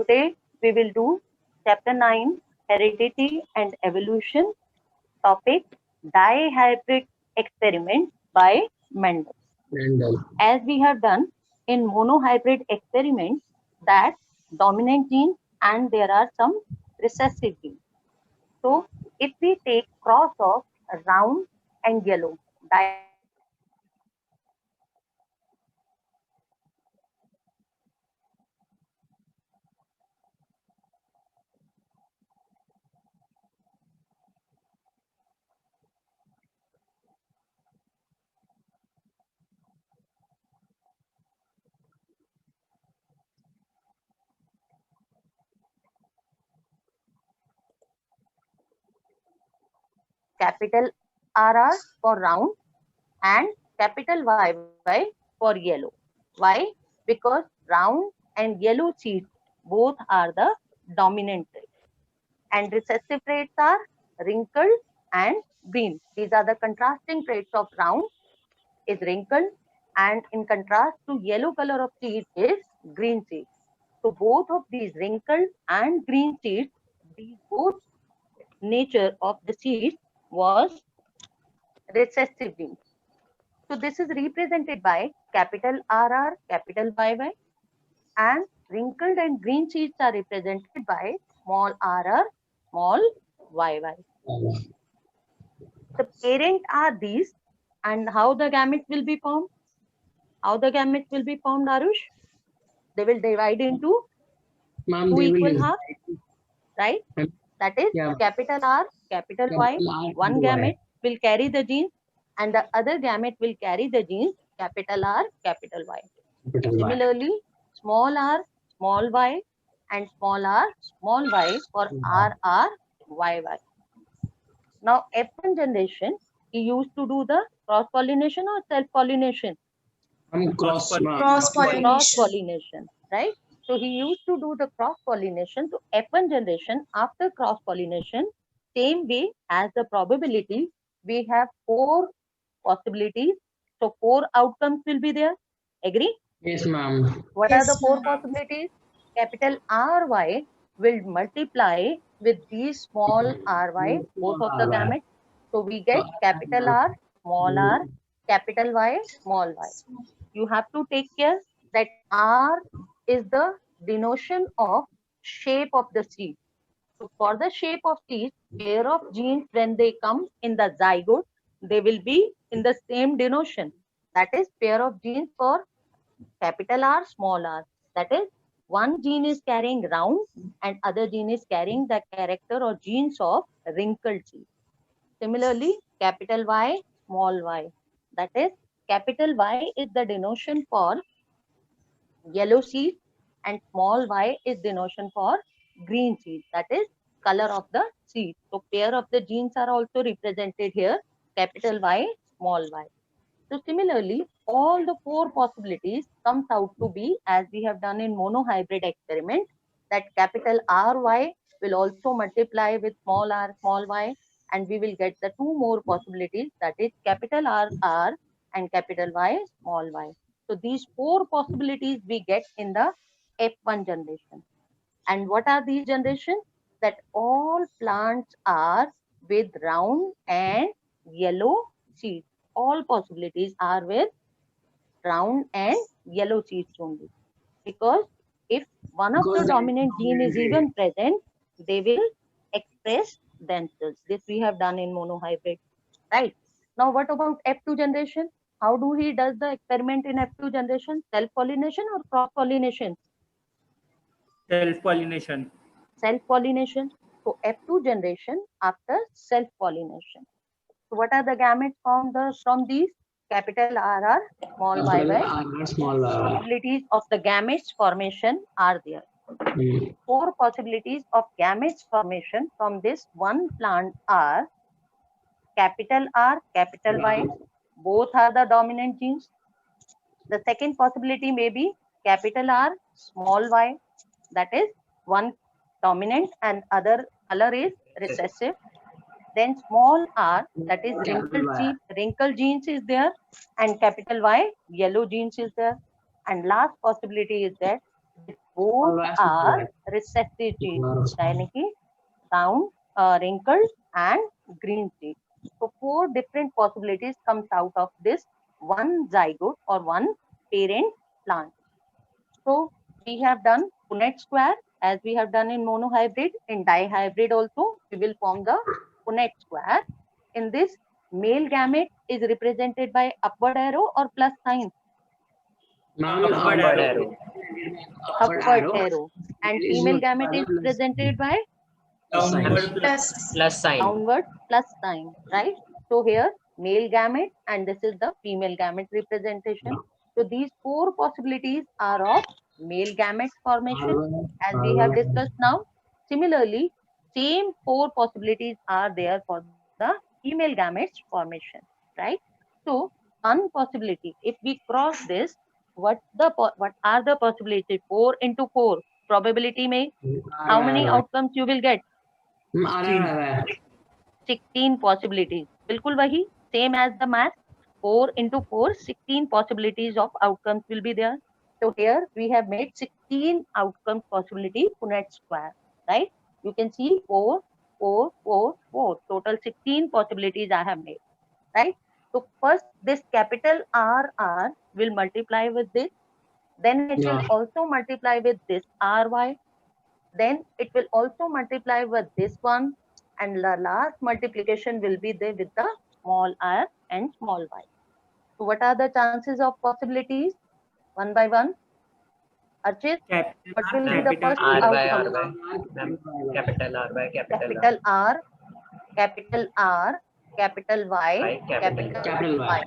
Today we will do chapter 9, Heredity and Evolution, topic Dihybrid Experiment by Mendel. As we have done in monohybrid experiments, that dominant gene and there are some recessive genes. So if we take cross of round and yellow, capital RR for round and capital YY for yellow. Why? Because round and yellow seeds both are the dominant traits. And recessive traits are wrinkled and green. These are the contrasting traits of round is wrinkled and in contrast to yellow color of seed is green seed. So both of these wrinkled and green seeds, these both nature of the seed was recessive genes. So this is represented by capital RR, capital YY, and wrinkled and green seeds are represented by small rr, small yy. The parent are these, and how the gametes will be formed? How the gametes will be formed, Arush? They will divide into two equal halves, right? That is capital R, capital Y. One gamete will carry the gene and the other gamete will carry the genes capital R, capital Y. Similarly, small r, small y and small r, small y for RR, YY. Now, F1 generation, he used to do the cross-pollination or self-pollination? Cross-pollination, right? So he used to do the cross-pollination. So F1 generation, after cross-pollination, same way as the probability, we have 4 possibilities. So 4 outcomes will be there. Agree? Yes, ma'am. What are the 4 possibilities? Capital RY will multiply with these small ry, both of the gametes. So we get capital R, capital Y, small y. You have to take care that R is the denotation of shape of the seed. So for the shape of seed, pair of genes when they come in the zygote, they will be in the same denotation. That is pair of genes for capital R, small r. That is one gene is carrying round and other gene is carrying the character or genes of wrinkled seed. Similarly, capital Y, small y. That is capital Y is the denotation for yellow seed and small y is denotation for green seed. That is color of the seed. So pair of the genes are also represented here, capital Y, small y. So similarly, all the 4 possibilities comes out to be, as we have done in monohybrid experiment, that capital RY will also multiply with small r, small y, and we will get the 2 more possibilities, that is capital RR and capital Y, small y. So these 4 possibilities we get in the F1 generation. And what are these generations? That all plants are with round and yellow seeds. All possibilities are with round and yellow seeds only. Because if one of the dominant gene is even present, they will express themselves. This we have done in monohybrid, right? Now, what about F2 generation? How do he does the experiment in F2 generation? Self-pollination or cross-pollination? Self-pollination. Self-pollination. So F2 generation after self-pollination. So what are the gametes from these? Capital RR, small yy. Possibilities of the gametes formation are there. 4 possibilities of gametes formation from this one plant are capital R, capital Y. Both are the dominant genes. The second possibility may be capital R, small y. That is one dominant and other color is recessive. Then small r, that is wrinkle genes is there, and capital Y, yellow genes is there. And last possibility is that both are recessive genes, यानी कि round, wrinkled and green seed. So 4 different possibilities comes out of this one zygote or one parent plant. So we have done Punnett square as we have done in monohybrid. In dihybrid also we will form the Punnett square. In this, male gamete is represented by upward arrow or plus sign? Upward arrow. Upward arrow. And female gamete is represented by Downward plus sign. downward plus sign, right? So here male gamete and this is the female gamete representation. So these 4 possibilities are of male gamete formation as we have discussed now. Similarly, same 4 possibilities are there for the female gametes formation, right? So one possibility, if we cross this, what are the possibilities? 4 into 4 probability में how many outcomes you will get? 16 possibilities. बिल्कुल वही same as the math. 4 into 4, 16 possibilities of outcomes will be there. So here we have made 16 outcomes possibility Punnett square, right? You can see 4, 4, 4, 4. Total 16 possibilities I have made, right? So first this capital RR will multiply with this. Then it will also multiply with this RY. Then it will also multiply with this one. And the last multiplication will be there with the small r and small y. So what are the chances of possibilities? One by one. Archit, what will be the first R by R outcome? by capital R by capital Capital R, capital R, capital Y, capital Y.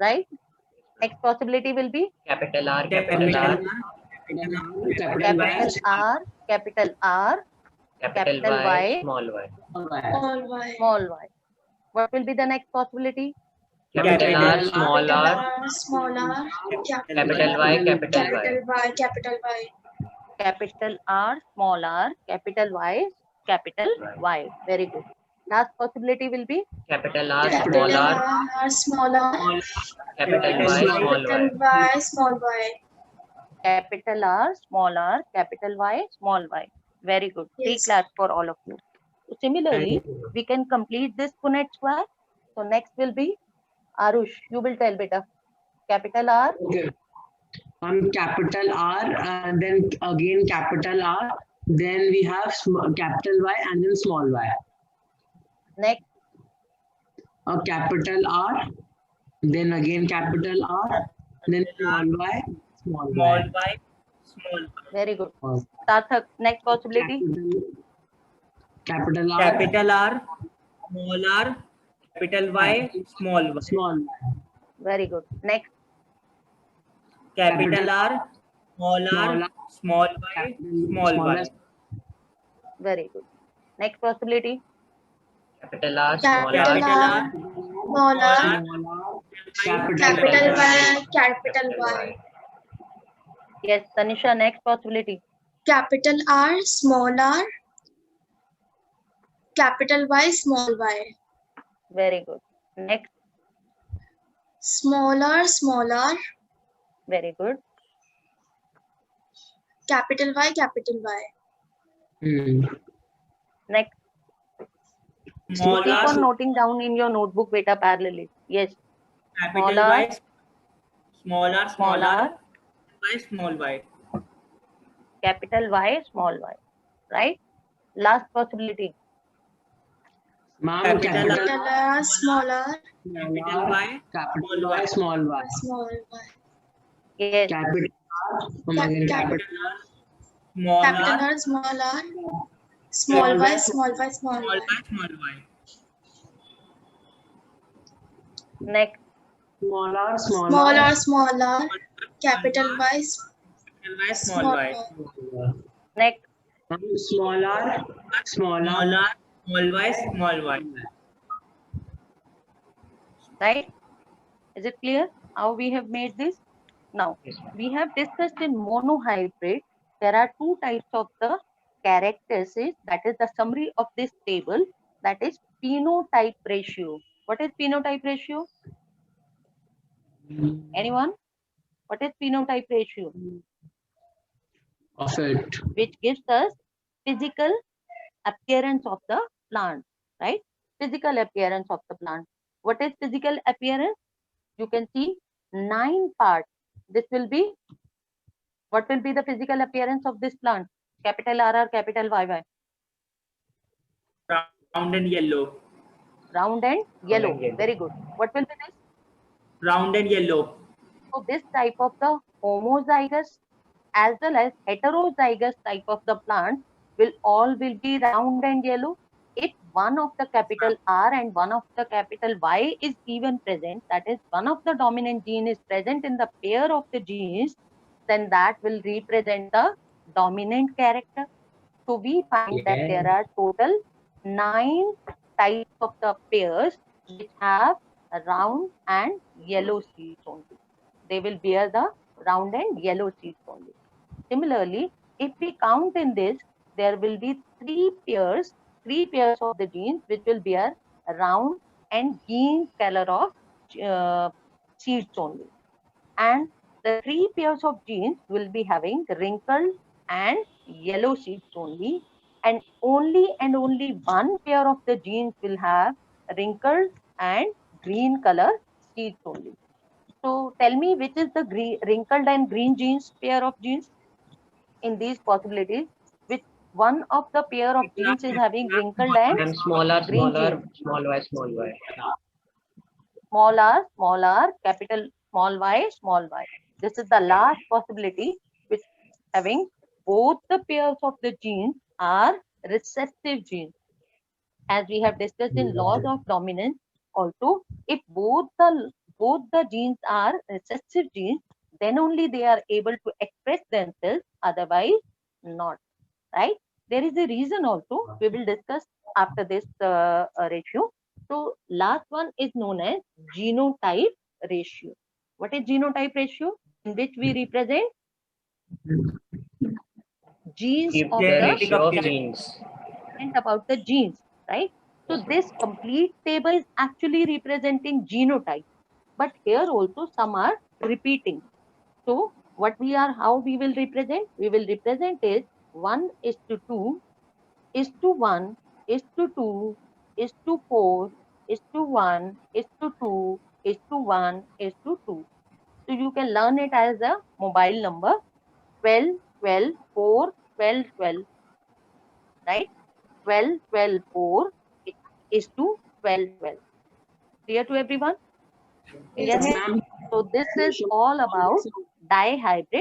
Right? Next possibility will be capital R, capital R, capital R, capital R, capital Y, small y. small y. What will be the next possibility? Capital R, small r, small r, capital Y, capital Y. capital Y. Capital R, small r, capital Y, capital Y. Very good. Last possibility will be Capital R, small r, small r, capital Y, small y. Y, small y. capital R, small r, capital Y, small y. Very good. Three Yes. claps for all of you. So similarly, we can complete this Punnett square. So next will be Arush. You will tell beta. Capital R, Okay. Capital R, then again capital R, then we have capital Y and then small y. next Capital R, then again capital R, then small y, small y. very good. Sarthak, next possibility. Capital R, capital R, small r, capital Y, small y. small y. Very good. Next Capital R, small r, small y, small y. very good. Next possibility. Capital R, small r, Capital R, small r, capital Y, capital Y. Yes, Tanisha, next possibility. Capital R, small r, capital Y, small y. Very good. Next, Small r, very good. capital Y, capital Y. Next, Small keep on r, noting down in your notebook beta parallelly. Yes, capital small r, Y, small r, small r, y, small y. capital Y, small y. Right? Last possibility. Ma'am, Capital Capital R, small r, Capital Y, capital Y, small y. small y. Yes, Capital R, again capital small Capital r, R, small r, small y, small y, small small y. y, small y. next, small r, Small r, small r, capital Y, Capital Y, small small y. y. next, small r, small Small r. r, small y, small y. right? Is it clear how we have made this? Now, we have discussed in monohybrid, there are two types of the characteristics. That is the summary of this table. That is phenotype ratio. What is phenotype ratio? Anyone? What is phenotype ratio? of it. which gives us physical appearance of the plant, right? Physical appearance of the plant. What is physical appearance? You can see 9 parts. This will be, what will be the physical appearance of this plant? Capital R or capital YY? Round and yellow. Round and yellow. yellow. Very good. What will be this? Round and yellow. So this type of the homozygous as well as heterozygous type of the plant will be round and yellow. If one of the capital R and one of the capital Y is even present, that is one of the dominant gene is present in the pair of the genes, then that will represent the dominant character. So we find that there are total 9 types of the pairs which have round and yellow seeds only. They will bear the round and yellow seeds only. Similarly, if we count in this, there will be 3 pairs of the genes which will bear round and green color of seeds only. And the 3 pairs of genes will be having wrinkled and yellow seeds only. And only one pair of the genes will have wrinkled and green color seeds only. So tell me, which is the wrinkled and green genes pair of genes in these possibilities? Which one of the pair of genes is having wrinkled and And small r, green small r, genes? small y, small y. Small r, capital small y. This is the last possibility, which having both the pairs of the genes are recessive genes. As we have discussed in laws of dominance also, if both the genes are recessive genes, then only they are able to express themselves, otherwise not, right? There is a reason also, we will discuss after this ratio. So last one is known as genotype ratio. What is genotype ratio? In which we represent genes Keep of the the ratio of genes. about the genes, right? So this complete table is actually representing genotype, but here also some are repeating. So how we will represent? We will represent is 1:2, is to 1, is to 2, is to 4, is to 1, is to 2, is to 1, is to 2. So you can learn it as a mobile number 12, 12, 4, 12, 12, right? 12, 12, 4 is to 12, 12. Clear to everyone? Yes, Clear? Ma'am, So this is all about dihybrid